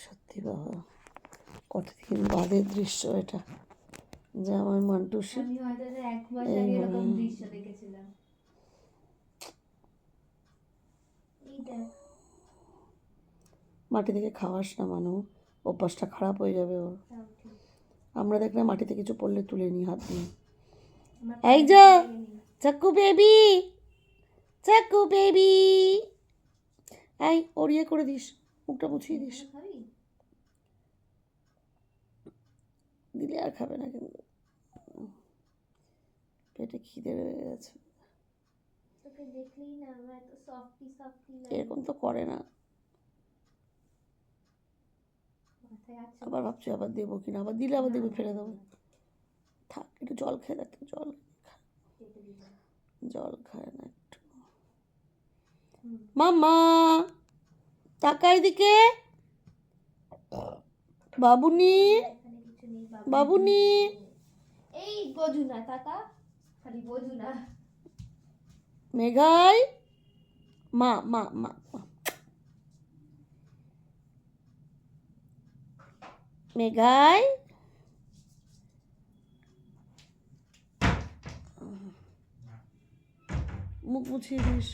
সত্যি বাবা, কতদিন বাদের দৃশ্য এটা, যে আমার মান্টুসি আমি হয়তো 1 মাস আগে এরকম দৃশ্য দেখেছিলাম। এই দেখ, মাটি থেকে খাওয়াস না মানু, অভ্যাসটা খারাপ হয়ে যাবে ওর। তাও ঠিক। আমরা দেখলে মাটিতে কিছু পড়লে তুলে নিই হাত দিয়ে। আমার এই পায়ে যা লেগে নেই। চাকু বেবি, চাকু বেবি, এই ওরিয়ে করে দিস, মুখটা মুছিয়ে দিস। এখানে খাবি? দিলে আর খাবে না, কিন্তু পেটে খিদে রয়ে গেছে। তোকে দেখলেই না আমার এত সফটি সফটি লাগে। এরকম তো করে না। মাথায় আছে? আবার ভাবছি আবার দেবো কিনা, আবার দিলে আবার দেবে ফেলে দেবো। থাক, একটু জল খেয়ে দেখ, জল জল খায় না একটু। মাম্মা তাকা এদিকে, বাবুনি এখানে কিছু নেই বাবুনি। এই বোঝু না, টাকা খালি বোঝু না। মেঘাই, মা মা মা মা। মেঘাই, মুখ মুছিয়ে দিস।